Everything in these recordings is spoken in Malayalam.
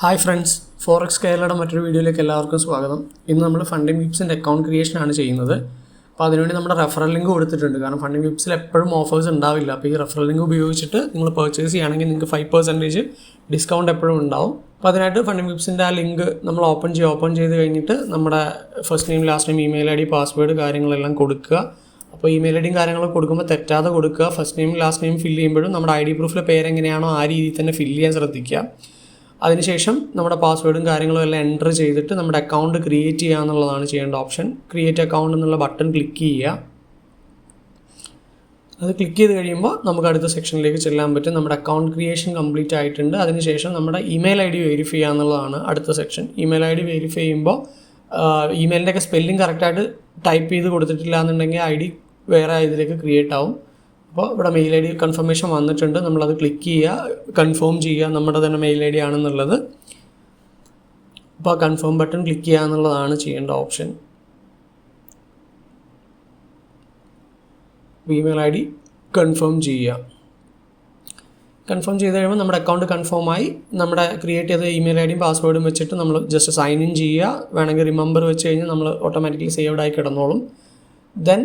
ഹായ് ഫ്രണ്ട്സ്, ഫോറക്സ് കേരളയുടെ മറ്റൊരു വീഡിയോയിലേക്ക് എല്ലാവർക്കും സ്വാഗതം. ഇന്ന് നമ്മൾ ഫണ്ടിംഗ് വിപ്സിൻ്റെ അക്കൗണ്ട് ക്രിയേഷനാണ് ചെയ്യുന്നത്. അപ്പോൾ അതിനുവേണ്ടി നമ്മുടെ റെഫറൽ ലിങ്ക് കൊടുത്തിട്ടുണ്ട്. കാരണം ഫണ്ടിംഗ് വിപ്സിൽ എപ്പോഴും ഓഫേഴ്സ് ഉണ്ടാവില്ല. അപ്പോൾ ഈ റെഫറൽ ലിങ്ക് ഉപയോഗിച്ചിട്ട് നിങ്ങൾ പർച്ചേസ് ചെയ്യുകയാണെങ്കിൽ നിങ്ങൾക്ക് 5% ഡിസ്കൗണ്ട് എപ്പോഴും ഉണ്ടാവും. അപ്പോൾ അതിനായിട്ട് ഫണ്ടിംഗ് വിപ്സിൻ്റെ ആ ലിങ്ക് നമ്മൾ ഓപ്പൺ ചെയ്ത് കഴിഞ്ഞിട്ട് നമ്മുടെ first name, last name, email ID, password കാര്യങ്ങളെല്ലാം കൊടുക്കുക. അപ്പോൾ ഇമെയിൽ ഐഡിയും കാര്യങ്ങളൊക്കെ കൊടുക്കുമ്പോൾ തെറ്റാതെ കൊടുക്കുക. First name last name fill ചെയ്യുമ്പോഴും നമ്മുടെ ID പ്രൂഫിലെ പേരെങ്ങനെയാണോ ആ രീതിയിൽ തന്നെ ഫില്ല് ചെയ്യാൻ ശ്രദ്ധിക്കുക. അതിനുശേഷം നമ്മുടെ പാസ്വേഡും കാര്യങ്ങളും എല്ലാം എൻ്റർ ചെയ്തിട്ട് നമ്മുടെ അക്കൗണ്ട് ക്രിയേറ്റ് ചെയ്യുക എന്നുള്ളതാണ് ചെയ്യേണ്ട ഓപ്ഷൻ. ക്രിയേറ്റ് അക്കൗണ്ട് എന്നുള്ള ബട്ടൺ ക്ലിക്ക് ചെയ്യുക. അത് ക്ലിക്ക് ചെയ്ത് കഴിയുമ്പോൾ നമുക്ക് അടുത്ത സെക്ഷനിലേക്ക് ചെല്ലാൻ പറ്റും. നമ്മുടെ അക്കൗണ്ട് ക്രിയേഷൻ കംപ്ലീറ്റ് ആയിട്ടുണ്ട്. അതിനുശേഷം നമ്മുടെ ഇമെയിൽ ID വെരിഫൈ ചെയ്യുക എന്നുള്ളതാണ് അടുത്ത സെക്ഷൻ. ഇമെയിൽ ID വെരിഫൈ ചെയ്യുമ്പോൾ ഇമെയിലിൻ്റെയൊക്കെ സ്പെല്ലിംഗ് കറക്റ്റായിട്ട് ടൈപ്പ് ചെയ്ത് കൊടുത്തിട്ടില്ല എന്നുണ്ടെങ്കിൽ ID വേറെ ഇതിലേക്ക് ക്രിയേറ്റ് ആവും. അപ്പോൾ ഇവിടെ മെയിൽ ID കൺഫർമേഷൻ വന്നിട്ടുണ്ട്. നമ്മളത് ക്ലിക്ക് ചെയ്യുക, കൺഫേം ചെയ്യുക നമ്മുടെ തന്നെ മെയിൽ ID ആണെന്നുള്ളത്. അപ്പോൾ കൺഫേം ബട്ടൺ ക്ലിക്ക് ചെയ്യുക എന്നുള്ളതാണ് ചെയ്യേണ്ട ഓപ്ഷൻ. ഇമെയിൽ ID കൺഫേം ചെയ്യുക. കൺഫേം ചെയ്ത് കഴിയുമ്പോൾ നമ്മുടെ അക്കൗണ്ട് കൺഫേമായി. നമ്മുടെ ക്രിയേറ്റ് ചെയ്ത ഇമെയിൽ IDയും പാസ്വേഡും വെച്ചിട്ട് നമ്മൾ ജസ്റ്റ് സൈൻ ഇൻ ചെയ്യുക. വേണമെങ്കിൽ റിമെമ്പർ വെച്ച് കഴിഞ്ഞാൽ നമ്മൾ ഓട്ടോമാറ്റിക്കലി സേവ്ഡ് ആയി കിടന്നോളും. ദെൻ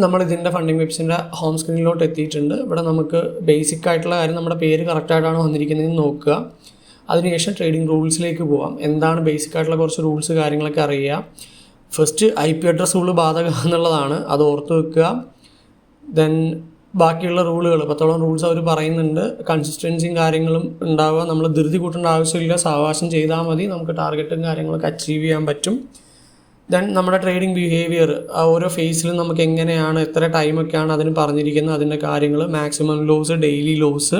നമ്മളിതിൻ്റെ ഫണ്ടിംഗ് വെബ്സിൻ്റെ ഹോം സ്ക്രീനിലോട്ട് എത്തിയിട്ടുണ്ട്. ഇവിടെ നമുക്ക് ബേസിക് ആയിട്ടുള്ള കാര്യം നമ്മുടെ പേര് കറക്റ്റായിട്ടാണോ വന്നിരിക്കുന്നതെന്ന് നോക്കുക. അതിനുശേഷം ട്രേഡിംഗ് റൂൾസിലേക്ക് പോകാം. എന്താണ് ബേസിക് ആയിട്ടുള്ള കുറച്ച് റൂൾസ് കാര്യങ്ങളൊക്കെ അറിയുക. ഫസ്റ്റ് IP അഡ്രസ് റൂള് ബാധകം എന്നുള്ളതാണ്, അത് ഓർത്ത് വെക്കുക. ദെൻ ബാക്കിയുള്ള റൂളുകൾ 10ഓളം റൂൾസ് അവർ പറയുന്നുണ്ട്. കൺസിസ്റ്റൻസിയും കാര്യങ്ങളും ഉണ്ടാവുക. നമ്മൾ ധൃതി കൂട്ടേണ്ട ആവശ്യമില്ല, സാവകാശം ചെയ്താൽ മതി. നമുക്ക് ടാർഗറ്റും കാര്യങ്ങളൊക്കെ അച്ചീവ് ചെയ്യാൻ പറ്റും. ദെൻ നമ്മുടെ ട്രേഡിംഗ് ബിഹേവിയർ, ഓരോ ഫേസിലും നമുക്ക് എങ്ങനെയാണ്, എത്ര ടൈമൊക്കെയാണ് അതിന് പറഞ്ഞിരിക്കുന്നത്, അതിൻ്റെ കാര്യങ്ങൾ, മാക്സിമം ലോസ്, ഡെയിലി ലോസ്,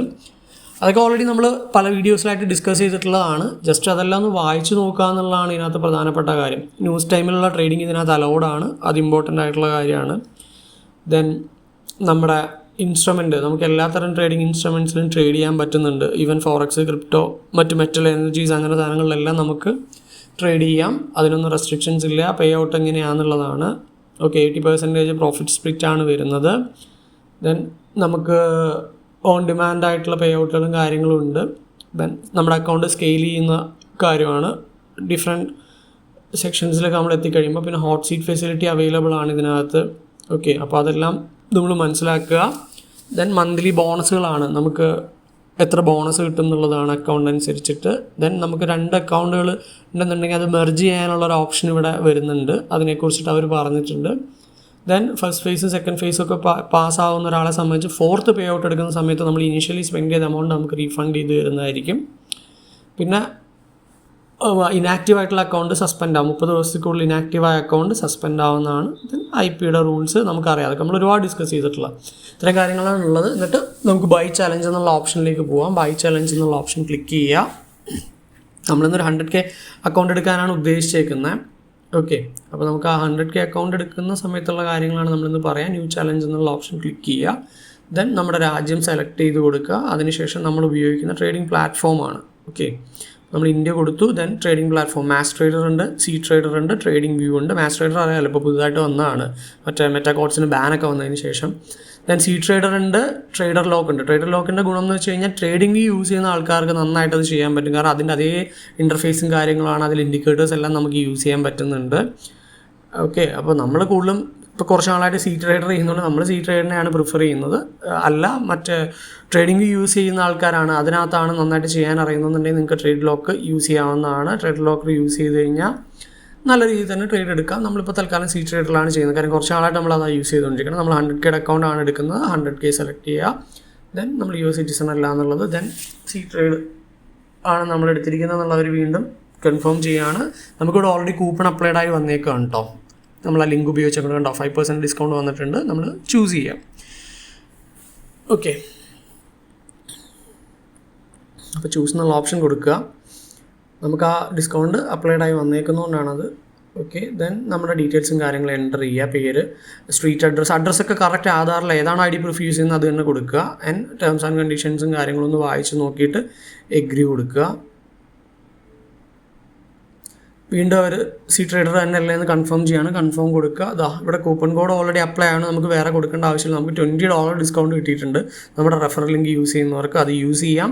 അതൊക്കെ ഓൾറെഡി നമ്മൾ പല വീഡിയോസിലായിട്ട് ഡിസ്കസ് ചെയ്തിട്ടുള്ളതാണ്. ജസ്റ്റ് അതെല്ലാം ഒന്ന് വായിച്ചു നോക്കുക എന്നുള്ളതാണ് ഇതിനകത്ത് പ്രധാനപ്പെട്ട കാര്യം. ന്യൂസ് ടൈമിലുള്ള ട്രേഡിംഗ് ഇതിനകത്ത് അലൗഡാണ്, അത് ഇമ്പോർട്ടൻ്റ് ആയിട്ടുള്ള കാര്യമാണ്. ദെൻ നമ്മുടെ ഇൻസ്ട്രുമെൻറ്റ്, നമുക്ക് എല്ലാത്തരം ട്രേഡിംഗ് ഇൻസ്ട്രുമെൻറ്റ്സിലും ട്രേഡ് ചെയ്യാൻ പറ്റുന്നുണ്ട്. ഈവൻ ഫോറക്സ്, ക്രിപ്റ്റോ, മറ്റ് മെറ്റൽ എനർജീസ്, അങ്ങനെ സാധനങ്ങളിലെല്ലാം നമുക്ക് ട്രേഡ് ചെയ്യാം. അതിനൊന്നും റെസ്ട്രിക്ഷൻസ് ഇല്ല. പേ ഔട്ട് എങ്ങനെയാണെന്നുള്ളതാണ്. ഓക്കെ, 80% പ്രോഫിറ്റ് സ്പ്ലിറ്റ് ആണ് വരുന്നത്. ദെൻ നമുക്ക് ഓൺ ഡിമാൻഡ് ആയിട്ടുള്ള പേ ഔട്ടുകളും കാര്യങ്ങളും ഉണ്ട്. ദെൻ നമ്മുടെ അക്കൗണ്ട് സ്കെയിൽ ചെയ്യുന്ന കാര്യമാണ്. ഡിഫറെൻറ്റ് സെക്ഷൻസിലൊക്കെ നമ്മൾ എത്തിക്കഴിയുമ്പോൾ പിന്നെ ഹോട്ട് സീറ്റ് ഫെസിലിറ്റി അവൈലബിൾ ആണ് ഇതിനകത്ത്. ഓക്കെ, അപ്പോൾ അതെല്ലാം നമ്മൾ മനസ്സിലാക്കുക. ദെൻ മന്ത്ലി ബോണസുകളാണ്, നമുക്ക് എത്ര ബോണസ് കിട്ടും എന്നുള്ളതാണ് അക്കൗണ്ട് അനുസരിച്ചിട്ട്. ദെൻ നമുക്ക് 2 അക്കൗണ്ടുകൾ ഉണ്ടെന്നുണ്ടെങ്കിൽ അത് മെർജ് ചെയ്യാനുള്ളൊരു ഓപ്ഷൻ ഇവിടെ വരുന്നുണ്ട്. അതിനെക്കുറിച്ചിട്ട് അവർ പറഞ്ഞിട്ടുണ്ട്. ദെൻ ഫസ്റ്റ് ഫേസ്, സെക്കൻഡ് ഫേസൊക്കെ പാസ്സാവുന്ന ഒരാളെ സംബന്ധിച്ച് 4th പേ ഔട്ട് എടുക്കുന്ന സമയത്ത് നമ്മൾ ഇനീഷ്യലി സ്പെൻഡ് ചെയ്ത എമൗണ്ട് നമുക്ക് റീഫണ്ട് ചെയ്ത് തരുന്നതായിരിക്കും. പിന്നെ ഇനാക്റ്റീവ് ആയിട്ടുള്ള അക്കൗണ്ട് സസ്പെൻഡ് ആവും. 30 ദിവസത്തേക്കുള്ളിൽ ഇനാക്റ്റീവായ അക്കൗണ്ട് സസ്പെൻഡ് ആവുന്നതാണ്. ദെൻ IP-യുടെ റൂൾസ് നമുക്കറിയാം, അതൊക്കെ നമ്മൾ ഒരുപാട് ഡിസ്കസ് ചെയ്തിട്ടുള്ള ഇത്തരം കാര്യങ്ങളാണ് ഉള്ളത്. എന്നിട്ട് നമുക്ക് ബൈ ചലഞ്ച് എന്നുള്ള ഓപ്ഷനിലേക്ക് പോകാം. ബൈ ചലഞ്ച് എന്നുള്ള ഓപ്ഷൻ ക്ലിക്ക് ചെയ്യുക. നമ്മളിന്നൊരു 100K അക്കൗണ്ട് എടുക്കാനാണ് ഉദ്ദേശിച്ചേക്കുന്നത്. ഓക്കെ, അപ്പോൾ നമുക്ക് ആ 100K അക്കൗണ്ട് എടുക്കുന്ന സമയത്തുള്ള കാര്യങ്ങളാണ് നമ്മളിന്ന് പറയാം. ന്യൂ ചലഞ്ച് എന്നുള്ള ഓപ്ഷൻ ക്ലിക്ക് ചെയ്യുക. ദെൻ നമ്മുടെ രാജ്യം സെലക്ട് ചെയ്ത് കൊടുക്കുക. അതിനുശേഷം നമ്മൾ ഉപയോഗിക്കുന്ന ട്രേഡിംഗ് പ്ലാറ്റ്ഫോമാണ്. ഓക്കെ, നമ്മൾ ഇന്ത്യ കൊടുത്തു. Then trading platform, mass trader ഉണ്ട്, സി ട്രേഡർ ഉണ്ട്, ട്രേഡിംഗ് വ്യൂ ഉണ്ട്. മാസ് ട്രേഡർ അറിയാമല്ലോ, ഇപ്പോൾ പുതുതായിട്ട് വന്നതാണ്, മറ്റേ മെറ്റാകോട്സിന് ബാനൊക്കെ വന്നതിന് ശേഷം. ദെൻ സി ട്രേഡർ ഉണ്ട്, ട്രേഡർ ലോക്ക് ഉണ്ട്. ട്രേഡർ ലോക്കിൻ്റെ ഗുണം എന്ന് വെച്ച് കഴിഞ്ഞാൽ ട്രേഡിംഗ് വ്യൂ യൂസ് ചെയ്യുന്ന ആൾക്കാർക്ക് നന്നായിട്ട് അത് ചെയ്യാൻ പറ്റും. കാരണം അതിൻ്റെ അതേ ഇൻ്റർഫേസും കാര്യങ്ങളാണ്, അതിൽ ഇൻഡിക്കേറ്റേഴ്സ് എല്ലാം നമുക്ക് യൂസ് ചെയ്യാൻ പറ്റുന്നുണ്ട്. ഓക്കെ, അപ്പോൾ നമ്മൾ കൂടുതലും ഇപ്പോൾ കുറച്ച് നാളായിട്ട് സി ട്രേഡർ ചെയ്യുന്നതുകൊണ്ട് നമ്മൾ സി ട്രേഡറിനെയാണ് പ്രിഫർ ചെയ്യുന്നത്. അല്ല, മറ്റേ ട്രേഡിംഗ് യൂസ് ചെയ്യുന്ന ആൾക്കാരാണ്, അതിനകത്താണ് നന്നായിട്ട് ചെയ്യാൻ അറിയുന്നുണ്ടെങ്കിൽ നിങ്ങൾക്ക് ട്രേഡ് ലോക്ക് യൂസ് ചെയ്യാവുന്നതാണ്. ട്രേഡ് ലോക്ക് യൂസ് ചെയ്ത് കഴിഞ്ഞാൽ നല്ല രീതിയിൽ തന്നെ ട്രേഡ് എടുക്കാം. നമ്മളിപ്പോൾ തൽക്കാലം സി ട്രേഡറിലാണ് ചെയ്യുന്നത്. കാരണം കുറച്ച് നാളായിട്ട് നമ്മൾ അത് യൂസ് ചെയ്തുകൊണ്ടിരിക്കണം. നമ്മൾ 100K അക്കൗണ്ട് ആണ് എടുക്കുന്നത്. 100K സെലക്ട് ചെയ്യുക. ദെൻ നമ്മൾ US സിറ്റിസൺ അല്ല എന്നുള്ളത്, ദെൻ സി ട്രേഡ് ആണ് നമ്മൾ എടുത്തിരിക്കുന്നത് എന്നുള്ളവർ വീണ്ടും കൺഫേം ചെയ്യുകയാണ്. നമുക്കിവിടെ ഓൾറെഡി കൂപ്പൺ അപ്ലൈഡ് ആയി വന്നേക്കാണ് കേട്ടോ. നമ്മൾ ആ ലിങ്ക് ഉപയോഗിച്ചൊക്കെ കണ്ടോ 5% ഡിസ്കൗണ്ട് വന്നിട്ടുണ്ട്. നമ്മൾ ചൂസ് ചെയ്യാം. ഓക്കെ, അപ്പോൾ ചൂസ് എന്നുള്ള ഓപ്ഷൻ കൊടുക്കുക. നമുക്ക് ആ ഡിസ്കൗണ്ട് അപ്ലൈഡായി വന്നേക്കുന്നതുകൊണ്ടാണത്. ഓക്കെ, ദെൻ നമ്മുടെ ഡീറ്റെയിൽസും കാര്യങ്ങളും എൻ്റർ ചെയ്യുക. പേര്, സ്ട്രീറ്റ് അഡ്രസ്സൊക്കെ കറക്റ്റ് ആധാറിൽ ഏതാണ് ID പ്രൂഫ് യൂസ് ചെയ്യുന്നത് അത് തന്നെ കൊടുക്കുക. ആൻഡ് ടേംസ് ആൻഡ് കണ്ടീഷൻസും കാര്യങ്ങളൊന്ന് വായിച്ച് നോക്കിയിട്ട് എഗ്രി കൊടുക്കുക. വീണ്ടും അവർ സി ട്രേഡർ തന്നെ അല്ലേന്ന് കൺഫേം ചെയ്യാണ്. കൺഫേം കൊടുക്കുക. അതാ ഇവിടെ കൂപ്പൺ കോഡ് ഓൾറെഡി അപ്ലൈ ആണ്, നമുക്ക് വേറെ കൊടുക്കേണ്ട ആവശ്യമില്ല. നമുക്ക് $20 ഡിസ്കൗണ്ട് കിട്ടിയിട്ടുണ്ട്. നമ്മുടെ റെഫറൽ ലിങ്ക് യൂസ് ചെയ്യുന്നവർക്ക് അത് യൂസ് ചെയ്യാം.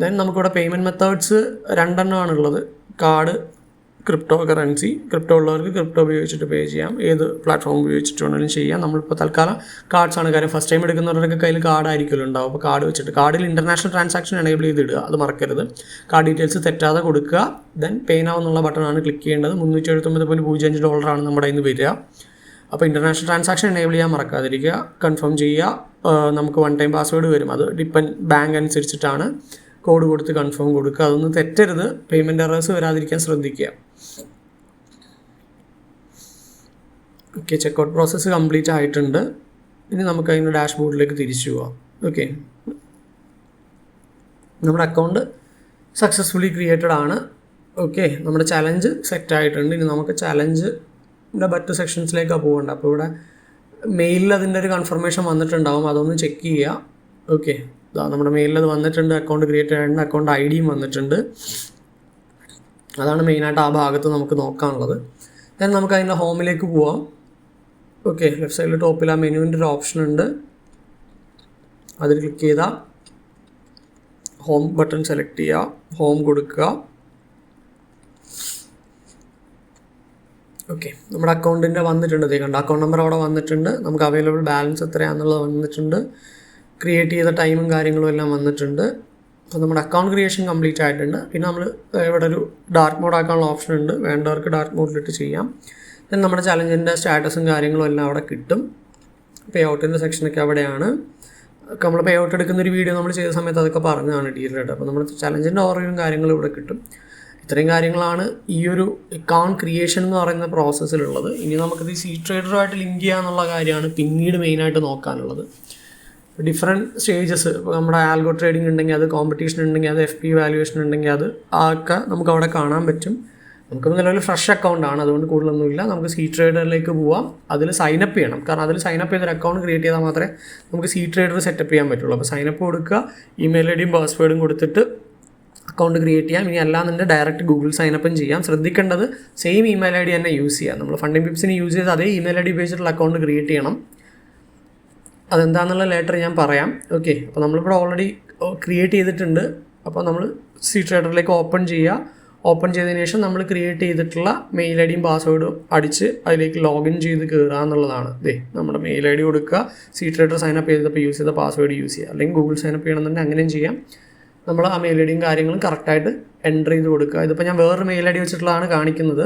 ദെൻ നമുക്കിവിടെ പേയ്മെൻറ്റ് മെത്തേഡ്സ് 2 എണ്ണമാണുള്ളത്. Card, crypto currency. ക്രിപ്റ്റോ ഉള്ളവർക്ക് ക്രിപ്റ്റോ ഉപയോഗിച്ചിട്ട് പേ ചെയ്യാം, ഏത് പ്ലാറ്റ്ഫോം ഉപയോഗിച്ചിട്ട് വേണമെങ്കിലും ചെയ്യാം. നമ്മളിപ്പോൾ തൽക്കാലം കാർഡ്സാണ് കാര്യം. ഫസ്റ്റ് ടൈം എടുക്കുന്നവരുടെ കയ്യിൽ കാർഡായിരിക്കുമല്ലോ ഉണ്ടാവും. അപ്പോൾ കാർഡ് വെച്ചിട്ട് കാർഡിൽ ഇൻ്റർനാഷണൽ ട്രാൻസാക്ഷൻ എനേബിൾ ചെയ്തിടുക, അത് മറക്കരുത്. കാർഡ് ഡീറ്റെയിൽസ് തെറ്റാതെ കൊടുക്കുക. ദെൻ പേ നൗ എന്നുള്ള ബട്ടണാണ് ക്ലിക്ക് ചെയ്യേണ്ടത്. $379.05 നമ്മുടെ ഇന്ന് വരിക. അപ്പോൾ ഇൻ്റർനാഷണൽ ട്രാൻസാക്ഷൻ എനേബിൾ ചെയ്യാൻ മറക്കാതിരിക്കുക. കൺഫേം ചെയ്യുക. നമുക്ക് 1 ടൈം പാസ്വേഡ് വരും, അത് ബാങ്ക് അനുസരിച്ചിട്ടാണ്. കോഡ് കൊടുത്ത് കൺഫേം കൊടുക്കുക. അതൊന്നും തെറ്റരുത്. പേയ്മെൻറ്റ് എറേഴ്സ് വരാതിരിക്കാൻ ശ്രദ്ധിക്കുക. ഓക്കെ, ചെക്കൗട്ട് പ്രോസസ്സ് കംപ്ലീറ്റ് ആയിട്ടുണ്ട്. ഇനി നമുക്ക് അതിൻ്റെ ഡാഷ്ബോർഡിലേക്ക് തിരിച്ചു പോവാം. ഓക്കെ, നമ്മുടെ അക്കൗണ്ട് സക്സസ്ഫുള്ളി ക്രിയേറ്റഡ് ആണ്. ഓക്കെ, നമ്മുടെ ചലഞ്ച് സെറ്റ് ആയിട്ടുണ്ട്. ഇനി നമുക്ക് ചലഞ്ചിൻ്റെ മറ്റ് സെക്ഷൻസിലേക്കാണ് പോകേണ്ടത്. അപ്പോൾ ഇവിടെ മെയിലിൽ അതിൻ്റെ ഒരു കൺഫർമേഷൻ വന്നിട്ടുണ്ടാവും, അതൊന്ന് ചെക്ക് ചെയ്യുക. ഓക്കെ, നമ്മുടെ മെയിലിൽ അത് വന്നിട്ടുണ്ട്. അക്കൗണ്ട് ക്രിയേറ്റ് ആയിട്ടുണ്ട്, അക്കൗണ്ട് ഐ ഡിയും വന്നിട്ടുണ്ട്. അതാണ് മെയിനായിട്ട് ആ ഭാഗത്ത് നമുക്ക് നോക്കാനുള്ളത്. ദെൻ നമുക്ക് അതിൻ്റെ ഹോമിലേക്ക് പോവാം. ഓക്കെ, ലെഫ്റ്റ് സൈഡിൽ ടോപ്പിൽ ആ മെനുവിൻ്റെ ഒരു ഓപ്ഷൻ ഉണ്ട്, അതിൽ ക്ലിക്ക് ചെയ്താൽ ഹോം ബട്ടൺ സെലക്ട് ചെയ്യുക, ഹോം കൊടുക്കുക. ഓക്കെ, നമ്മുടെ അക്കൗണ്ടിൻ്റെ വന്നിട്ടുണ്ട്. കണ്ട അക്കൗണ്ട് നമ്പർ അവിടെ വന്നിട്ടുണ്ട്. നമുക്ക് അവൈലബിൾ ബാലൻസ് എത്രയാണെന്നുള്ളത് വന്നിട്ടുണ്ട്. ക്രിയേറ്റ് ചെയ്ത ടൈമും കാര്യങ്ങളും എല്ലാം വന്നിട്ടുണ്ട്. അപ്പോൾ നമ്മുടെ അക്കൗണ്ട് ക്രിയേഷൻ കംപ്ലീറ്റ് ആയിട്ടുണ്ട്. പിന്നെ നമ്മൾ ഇവിടെ ഒരു ഡാർക്ക് മോഡ് ആക്കാനുള്ള ഓപ്ഷൻ ഉണ്ട്, വേണ്ടവർക്ക് ഡാർക്ക് മോഡിലിട്ട് ചെയ്യാം. ദെൻ നമ്മുടെ ചലഞ്ചിൻ്റെ സ്റ്റാറ്റസും കാര്യങ്ങളും എല്ലാം അവിടെ കിട്ടും. പേ ഔട്ടിൻ്റെ സെക്ഷനൊക്കെ അവിടെയാണ്. നമ്മൾ പേ ഔട്ട് എടുക്കുന്ന ഒരു വീഡിയോ നമ്മൾ ചെയ്ത സമയത്ത് അതൊക്കെ പറഞ്ഞതാണ് ഡീറ്റെയിൽഡ്. അപ്പോൾ നമ്മൾ ചലഞ്ചിൻ്റെ ഓർഡറും കാര്യങ്ങളും ഇവിടെ കിട്ടും. ഇത്രയും കാര്യങ്ങളാണ് ഈ ഒരു അക്കൗണ്ട് ക്രിയേഷൻ എന്ന് പറയുന്ന പ്രോസസ്സിലുള്ളത്. ഇനി നമുക്കിത് സി ട്രേഡറുമായിട്ട് ലിങ്ക് ചെയ്യുക എന്നുള്ള കാര്യമാണ് പിന്നീട് മെയിനായിട്ട് നോക്കാനുള്ളത്. ഡിഫറെൻറ്റ് സ്റ്റേജസ്, ഇപ്പോൾ നമ്മുടെ ആൽഗോ ട്രേഡിംഗ് ഉണ്ടെങ്കിൽ അത്, കോമ്പറ്റീഷൻ ഉണ്ടെങ്കിൽ അത്, FP വാല്യുവേഷൻ ഉണ്ടെങ്കിൽ അത്, ഒക്കെ നമുക്ക് അവിടെ കാണാൻ പറ്റും. നമുക്ക് നിലവിൽ ഫ്രഷ് അക്കൗണ്ടാണ്, അതുകൊണ്ട് കൂടുതലൊന്നുമില്ല. നമുക്ക് സി ട്രേഡറിലേക്ക് പോവാം. അതിൽ സൈനപ്പ് ചെയ്യണം, കാരണം അതിൽ സൈനപ്പ് ചെയ്തൊരു അക്കൗണ്ട് ക്രിയേറ്റ് ചെയ്താൽ മാത്രമേ നമുക്ക് സി ട്രേഡർ സെറ്റപ്പ് ചെയ്യാൻ പറ്റുള്ളൂ. അപ്പോൾ സൈനപ്പ് കൊടുക്കുക, ഇമെയിൽ ഐ ഡിയും പാസ്വേഡും കൊടുത്തിട്ട് അക്കൗണ്ട് ക്രിയേറ്റ് ചെയ്യാം. ഇനി അല്ലാന്നുണ്ടെങ്കിൽ ഡയറക്റ്റ് ഗൂഗിൾ സൈനപ്പും ചെയ്യാം. ശ്രദ്ധിക്കേണ്ടത് സെയിം ഇമെയിൽ ഐ ഡി തന്നെ യൂസ് ചെയ്യാം. നമ്മൾ ഫണ്ടിംഗ് പിപ്സിന് യൂസ് ചെയ്ത് അതേ ഇമെയിൽ ഐ ഡി ഉപയോഗിച്ചിട്ടുള്ള അക്കൗണ്ട് ക്രിയേറ്റ് ചെയ്യണം. അതെന്താണെന്നുള്ള ലേറ്റർ ഞാൻ പറയാം. ഓക്കെ, അപ്പോൾ നമ്മളിവിടെ ഓൾറെഡി ക്രിയേറ്റ് ചെയ്തിട്ടുണ്ട്. അപ്പോൾ നമ്മൾ സി ട്രേഡറിലേക്ക് ഓപ്പൺ ചെയ്യുക. ഓപ്പൺ ചെയ്തതിന് ശേഷം നമ്മൾ ക്രിയേറ്റ് ചെയ്തിട്ടുള്ള മെയിൽ ഐ ഡിയും പാസ്വേഡും അടിച്ച് അതിലേക്ക് ലോഗിൻ ചെയ്ത് കയറുക എന്നുള്ളതാണ്. നമ്മുടെ മെയിൽ ഐ ഡി കൊടുക്കുക, സി ട്രേഡർ സൈനപ്പ് ചെയ്തപ്പോൾ യൂസ് ചെയ്ത പാസ്വേഡ് യൂസ് ചെയ്യുക, അല്ലെങ്കിൽ ഗൂഗിൾ സൈനപ്പ് ചെയ്യണമെന്നുണ്ടെങ്കിൽ അങ്ങനെയും ചെയ്യാം. നമ്മൾ ആ മെയിൽ ഐ ഡിയും കാര്യങ്ങളും കറക്റ്റായിട്ട് എൻ്റർ ചെയ്ത് കൊടുക്കുക. ഇതിപ്പോൾ ഞാൻ വേറൊരു മെയിൽ ഐ ഡി വെച്ചിട്ടുള്ളതാണ് കാണിക്കുന്നത്.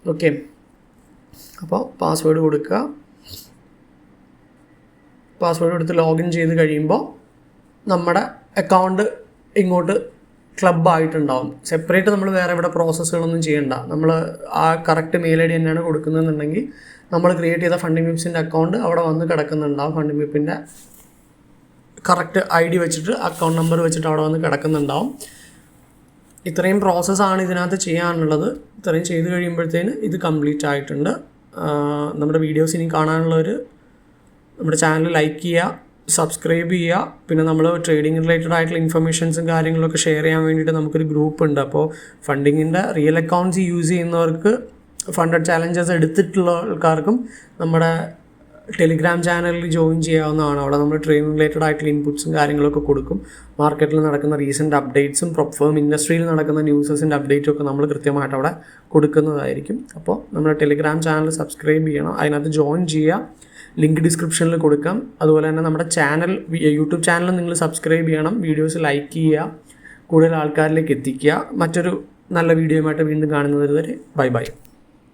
ഓക്കെ, അപ്പോൾ പാസ്വേഡ് കൊടുക്കുക. പാസ്വേഡ് എടുത്ത് ലോഗിൻ ചെയ്ത് കഴിയുമ്പോൾ നമ്മുടെ അക്കൗണ്ട് ഇങ്ങോട്ട് ക്ലബ്ബായിട്ടുണ്ടാവും. സെപ്പറേറ്റ് നമ്മൾ വേറെ ഇവിടെ പ്രോസസ്സുകളൊന്നും ചെയ്യണ്ട. നമ്മൾ ആ കറക്റ്റ് മെയിൽ ഐ ഡി തന്നെയാണ് കൊടുക്കുന്നതെന്നുണ്ടെങ്കിൽ നമ്മൾ ക്രിയേറ്റ് ചെയ്ത ഫണ്ടിംഗ് പിപ്സിൻ്റെ അക്കൗണ്ട് അവിടെ വന്ന് കിടക്കുന്നുണ്ടാവും. ഫണ്ടിംഗ് പിപ്പിൻ്റെ കറക്റ്റ് ഐ ഡി വെച്ചിട്ട്, അക്കൗണ്ട് നമ്പർ വെച്ചിട്ട് അവിടെ വന്ന് കിടക്കുന്നുണ്ടാവും. ഇത്രയും പ്രോസസ്സാണ് ഇതിനകത്ത് ചെയ്യാനുള്ളത്. ഇത്രയും ചെയ്ത് കഴിയുമ്പോഴത്തേന് ഇത് കംപ്ലീറ്റ് ആയിട്ടുണ്ട്. നമ്മുടെ വീഡിയോസ് ഇനി കാണാനുള്ളവർ നമ്മുടെ ചാനൽ ലൈക്ക് ചെയ്യുക, സബ്സ്ക്രൈബ് ചെയ്യുക. പിന്നെ നമ്മൾ ട്രേഡിംഗ് റിലേറ്റഡ് ആയിട്ടുള്ള ഇൻഫർമേഷൻസും കാര്യങ്ങളൊക്കെ ഷെയർ ചെയ്യാൻ വേണ്ടിയിട്ട് നമുക്കൊരു ഗ്രൂപ്പ് ഉണ്ട്. അപ്പോൾ ഫണ്ടിങ്ങിൻ്റെ റിയൽ അക്കൗണ്ട്സ് യൂസ് ചെയ്യുന്നവർക്ക്, ഫണ്ടഡ് ചാലഞ്ചസ് എടുത്തിട്ടുള്ള ആൾക്കാർക്കും നമ്മുടെ ടെലിഗ്രാം ചാനലിൽ ജോയിൻ ചെയ്യാവുന്നതാണ്. അവിടെ നമ്മൾ ട്രേഡിംഗ് റിലേറ്റഡ് ആയിട്ടുള്ള ഇൻപുട്സും കാര്യങ്ങളൊക്കെ കൊടുക്കും. മാർക്കറ്റിൽ നടക്കുന്ന റീസെൻറ്റ് അപ്ഡേറ്റ്സും ഫേം ഇൻഡസ്ട്രിയിൽ നടക്കുന്ന ന്യൂസസിൻ്റെ അപ്ഡേറ്റും ഒക്കെ നമ്മൾ കൃത്യമായിട്ട് അവിടെ കൊടുക്കുന്നതായിരിക്കും. അപ്പോൾ നമ്മുടെ ടെലിഗ്രാം ചാനൽ സബ്സ്ക്രൈബ് ചെയ്യണം, അതിനകത്ത് ജോയിൻ ചെയ്യുക. ലിങ്ക് ഡിസ്ക്രിപ്ഷനിൽ കൊടുക്കാം. അതുപോലെ തന്നെ നമ്മുടെ ചാനൽ, യൂട്യൂബ് ചാനൽ നിങ്ങൾ സബ്സ്ക്രൈബ് ചെയ്യണം, വീഡിയോസ് ലൈക്ക് ചെയ്യുക, കൂടുതൽ ആൾക്കാരിലേക്ക് എത്തിക്കുക. മറ്റൊരു നല്ല വീഡിയോയുമായിട്ട് വീണ്ടും കാണുന്നത് വരെ ബൈ ബൈ.